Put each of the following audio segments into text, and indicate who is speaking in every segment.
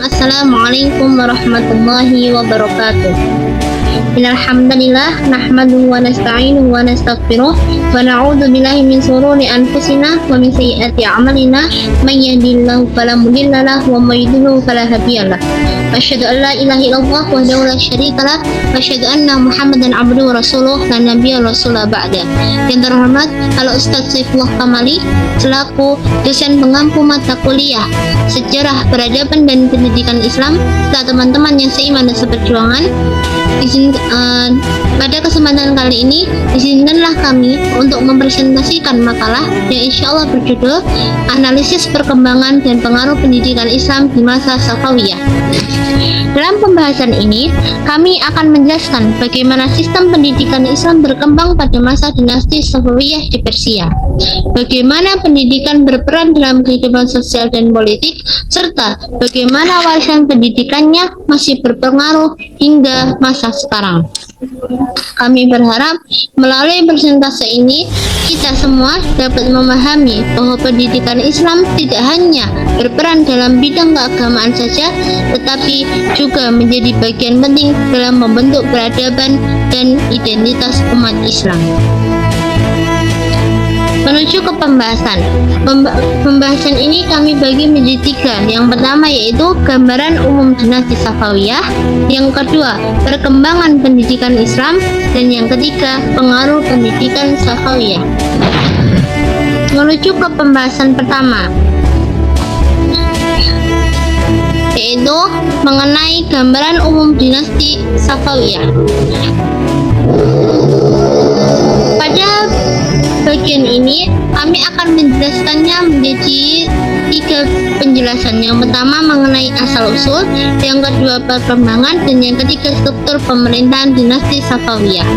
Speaker 1: Assalamualaikum warahmatullahi wabarakatuh. Innal hamdalillah nahmaduhu wa nasta'inuhu wa nastaghfiruh wa na'udzu billahi min shururi anfusina wa min sayyiati a'malina may yahdihillahu fala mudilla lahu wa may yudlil fala hadiya lahu. Asyhadu an la ilaha illallah wahdahu la syarika lah wa asyhadu anna Muhammadan abduhu wa rasuluh la nabiyya rasula ba'da. Yang terhormat Al Ustaz Saifullah Kamali selaku dosen pengampu mata kuliah Sejarah Peradaban dan Pendidikan Islam serta teman-teman yang seiman dan seperjuangan. Pada kesempatan kali ini izinkanlah kami untuk mempresentasikan makalah yang insya Allah berjudul Analisis Perkembangan dan Pengaruh Pendidikan Islam di Masa Safawiyah. Dalam pembahasan ini, kami akan menjelaskan bagaimana sistem pendidikan Islam berkembang pada masa dinasti Safawiyah di Persia, bagaimana pendidikan berperan dalam kehidupan sosial dan politik, serta bagaimana warisan pendidikannya masih berpengaruh hingga masa sekarang. Kami berharap melalui presentase ini kita semua dapat memahami bahwa pendidikan Islam tidak hanya berperan dalam bidang keagamaan saja, tetapi juga menjadi bagian penting dalam membentuk peradaban dan identitas umat Islam. Menuju ke pembahasan. Pembahasan ini kami bagi menjadi 3. Yang pertama yaitu gambaran umum dinasti Safawiyah, yang kedua perkembangan pendidikan Islam, dan yang ketiga pengaruh pendidikan Safawiyah. Menuju ke pembahasan pertama, yaitu mengenai gambaran umum dinasti Safawiyah. Pada bagian ini kami akan menjelaskannya menjadi 3 penjelasan. Yang pertama mengenai asal-usul, yang kedua perkembangan, dan yang ketiga struktur pemerintahan dinasti Safawiyah.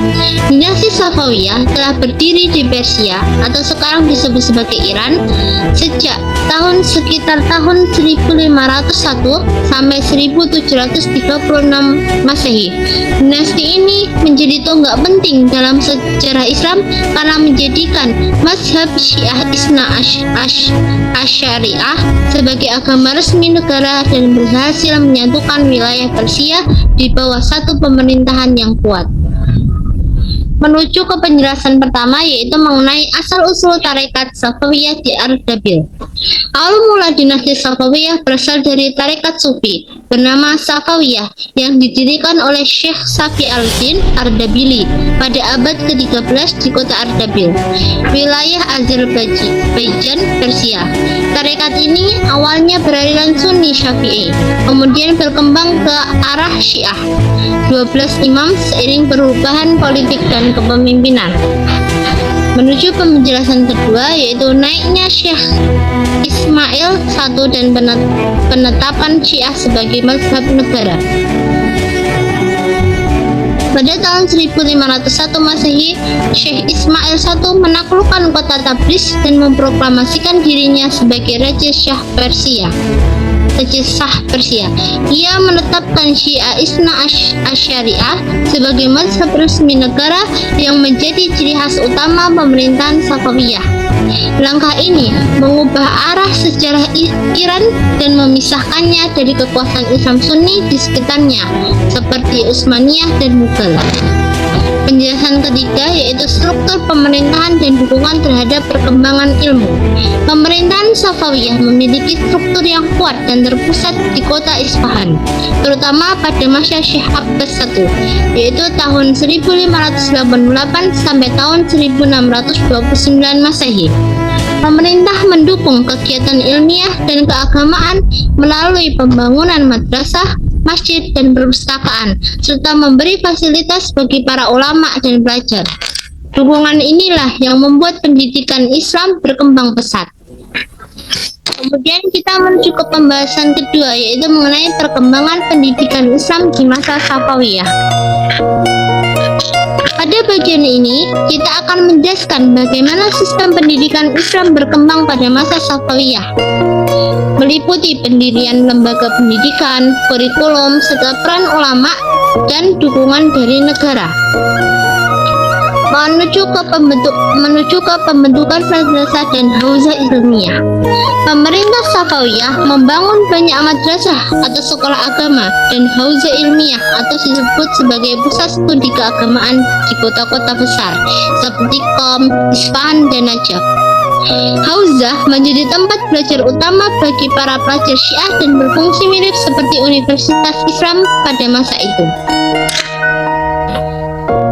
Speaker 1: Dinasti Safawiyah telah berdiri di Persia atau sekarang disebut sebagai Iran sejak sekitar tahun 1501 sampai 1736 Masehi. Dinasti ini menjadi tonggak penting dalam sejarah Islam karena menjadikan mazhab Syiah Isna Asyariah sebagai agama resmi negara dan berhasil menyatukan wilayah Persia di bawah satu pemerintahan yang kuat. Menuju ke penjelasan pertama yaitu mengenai asal-usul tarekat Safawiyah di Ardabil. Awal mula dinasti Safawiyah berasal dari tarekat Sufi bernama Safawiyah yang didirikan oleh Syekh Safi al-Din Ardabili pada abad ke-13 di kota Ardabil, wilayah Azerbaijan, Persia. Tarekat ini awalnya beraliran Sunni Syafi'i, kemudian berkembang ke arah Syiah. 12 imam seiring perubahan politik dan kepemimpinan. Menuju penjelasan kedua yaitu naiknya Syekh Ismail I dan penetapan Syiah sebagai mazhab negara. Pada tahun 1501 Masehi, Syekh Ismail I menaklukkan kota Tabriz dan memproklamasikan dirinya sebagai Raja Shah Persia. Ia menetapkan Syiah Isna Asyariah sebagai mazhab resmi negara yang menjadi ciri khas utama pemerintahan Safawiyah. Langkah ini mengubah arah sejarah Iran dan memisahkannya dari kekuasaan Islam Sunni di sekitarnya seperti Utsmaniyah dan Mughal. Penjelasan ketiga yaitu struktur pemerintahan dan dukungan terhadap perkembangan ilmu. Pemerintahan Safawiyah memiliki struktur yang kuat dan terpusat di kota Isfahan, terutama pada masa Syekh Abbas I, yaitu tahun 1588 sampai tahun 1629 Masehi. Pemerintah mendukung kegiatan ilmiah dan keagamaan melalui pembangunan madrasah, masjid, dan perpustakaan, serta memberi fasilitas bagi para ulama dan pelajar. Dukungan inilah yang membuat pendidikan Islam berkembang pesat. Kemudian kita menuju ke pembahasan kedua yaitu mengenai perkembangan pendidikan Islam di masa Safawiyah. Pada bagian ini, kita akan menjelaskan bagaimana sistem pendidikan Islam berkembang pada masa Safawiyah, meliputi pendirian lembaga pendidikan, kurikulum, serta peran ulama dan dukungan dari negara. menuju ke pembentukan madrasah dan hauzah ilmiah. Pemerintah Safawiyah membangun banyak madrasah atau sekolah agama dan hauzah ilmiah atau disebut sebagai pusat studi keagamaan di kota-kota besar seperti Qom, Isfahan, dan Najaf. Hauzah menjadi tempat belajar utama bagi para pelajar Syiah dan berfungsi mirip seperti universitas Islam pada masa itu.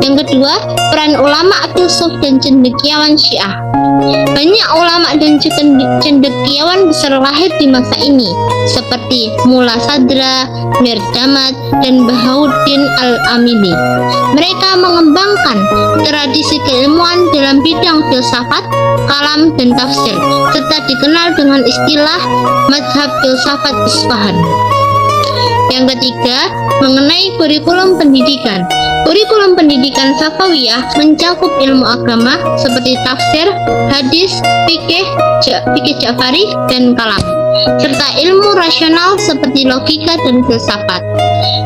Speaker 1: Yang kedua, peran ulama, filsuf, dan cendekiawan Syiah. Banyak ulama dan cendekiawan besar lahir di masa ini, seperti Mulla Sadra, Mir Damad, dan Bahauddin Al-Amili. Mereka mengembangkan tradisi keilmuan dalam bidang filsafat, kalam, dan tafsir, serta dikenal dengan istilah Madhab Filsafat Isfahan. Yang ketiga, mengenai kurikulum pendidikan. Kurikulum pendidikan Safawiyah mencakup ilmu agama seperti tafsir, hadis, fikih Ja'fari, dan kalam, serta ilmu rasional seperti logika dan filsafat.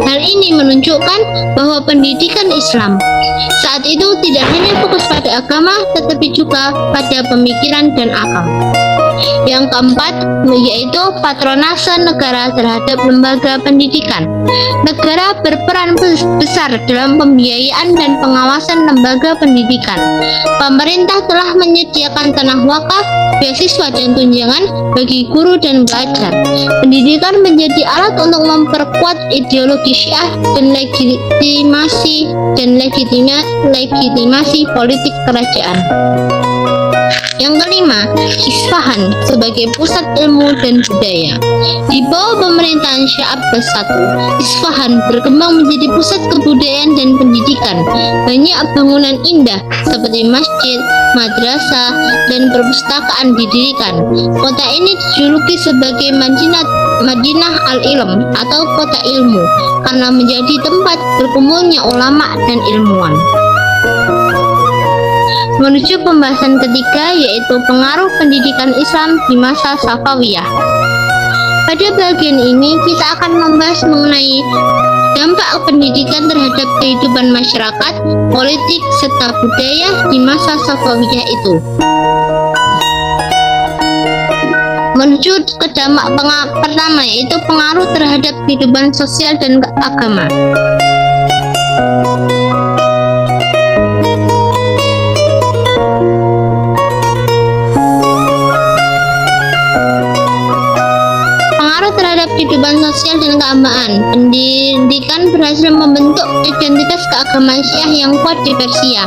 Speaker 1: Hal ini menunjukkan bahwa pendidikan Islam saat itu tidak hanya fokus pada agama, tetapi juga pada pemikiran dan akal. Yang keempat, yaitu patronase negara terhadap lembaga pendidikan. Negara berperan besar dalam pembiayaan dan pengawasan lembaga pendidikan. Pemerintah telah menyediakan tanah wakaf, beasiswa, dan tunjangan bagi guru dan pelajar. Pendidikan menjadi alat untuk memperkuat ideologi Syiah dan legitimasi politik kerajaan. Yang kelima, Isfahan sebagai pusat ilmu dan budaya. Di bawah pemerintahan Syah Abbas I, Isfahan berkembang menjadi pusat kebudayaan dan pendidikan. Banyak bangunan indah seperti masjid, madrasah, dan perpustakaan didirikan. Kota ini dijuluki sebagai Madinah Al-Ilm atau kota ilmu karena menjadi tempat berkumpulnya ulama dan ilmuwan. Menuju pembahasan ketiga, yaitu pengaruh pendidikan Islam di masa Safawiyah. Pada bagian ini kita akan membahas mengenai dampak pendidikan terhadap kehidupan masyarakat, politik, serta budaya di masa Safawiyah itu. Menuju ke dampak pertama, yaitu pengaruh terhadap kehidupan sosial dan agama. Kehidupan sosial dan keagamaan. Pendidikan berhasil membentuk identitas keagamaan Syiah yang kuat di Persia.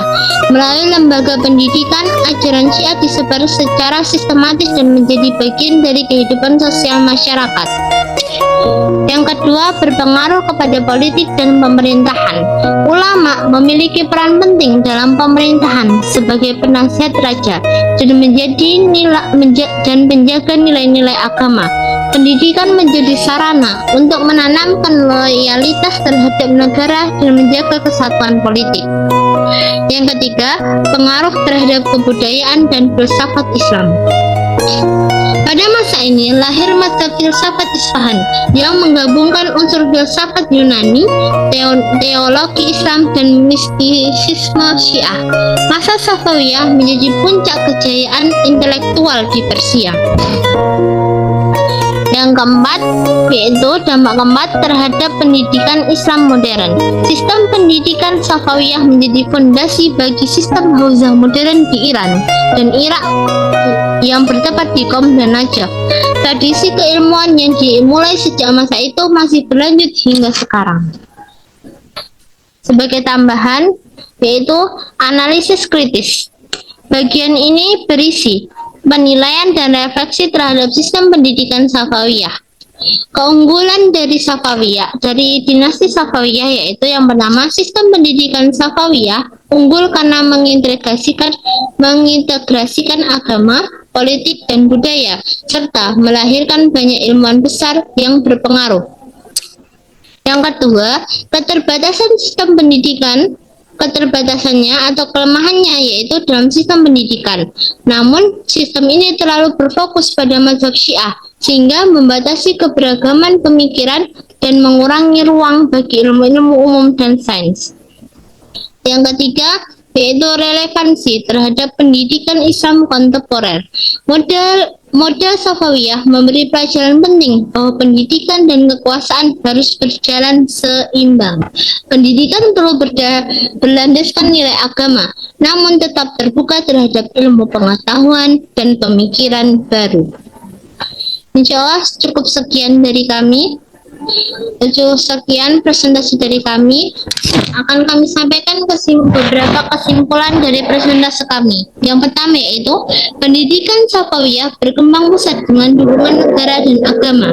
Speaker 1: Melalui lembaga pendidikan, ajaran Syiah disebar secara sistematis dan menjadi bagian dari kehidupan sosial masyarakat. Yang kedua, berpengaruh kepada politik dan pemerintahan. Ulama memiliki peran penting dalam pemerintahan sebagai penasihat raja dan penjaga nilai-nilai agama. Pendidikan menjadi sarana untuk menanamkan loyalitas terhadap negara dan menjaga kesatuan politik. Yang ketiga, pengaruh terhadap kebudayaan dan filsafat Islam. Pada masa ini lahir mazhab filsafat Isfahan yang menggabungkan unsur filsafat Yunani, teologi Islam, dan mistisisme Syiah. Masa Safawiyah menjadi puncak kejayaan intelektual di Persia. Yang keempat, yaitu dampak keempat terhadap pendidikan Islam modern. Sistem pendidikan Safawiyah menjadi fondasi bagi sistem hauzah modern di Iran dan Irak yang bertempat di Qom dan Najaf. Tradisi keilmuan yang dimulai sejak masa itu masih berlanjut hingga sekarang. Sebagai tambahan, yaitu analisis kritis. Bagian ini berisi penilaian dan refleksi terhadap sistem pendidikan Safawiyah. Keunggulan dari dinasti Safawiyah yaitu yang pertama, sistem pendidikan Safawiyah unggul karena mengintegrasikan agama, politik, dan budaya, serta melahirkan banyak ilmuwan besar yang berpengaruh. Yang kedua, keterbatasan sistem pendidikan. Keterbatasannya atau kelemahannya yaitu dalam sistem pendidikan. Namun, sistem ini terlalu berfokus pada mazhab Syiah sehingga membatasi keberagaman pemikiran dan mengurangi ruang bagi ilmu-ilmu umum dan sains. Yang ketiga, yaitu relevansi terhadap pendidikan Islam kontemporer. Model Safawiyah memberi pelajaran penting bahwa pendidikan dan kekuasaan harus berjalan seimbang. Pendidikan perlu berlandaskan nilai agama, namun tetap terbuka terhadap ilmu pengetahuan dan pemikiran baru. Insya Allah cukup sekian dari kami. Itu sekian presentasi dari kami. Akan kami sampaikan beberapa kesimpulan dari presentasi kami. Yang pertama yaitu pendidikan Safawiyah berkembang pesat dengan dukungan negara dan agama.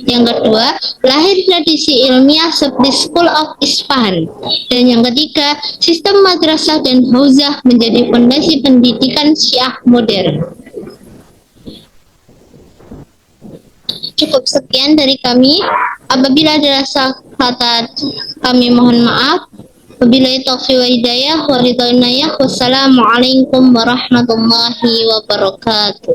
Speaker 1: Yang kedua, lahir tradisi ilmiah seperti School of Isfahan. Dan yang ketiga, sistem madrasah dan hauzah menjadi fondasi pendidikan Syiah modern. Cukup sekian dari kami. Apabila ada salah kata, kami mohon maaf. Wabillahi taufiq wa hidayah wa ridwanayah. Wassalamualaikum warahmatullahi wabarakatuh.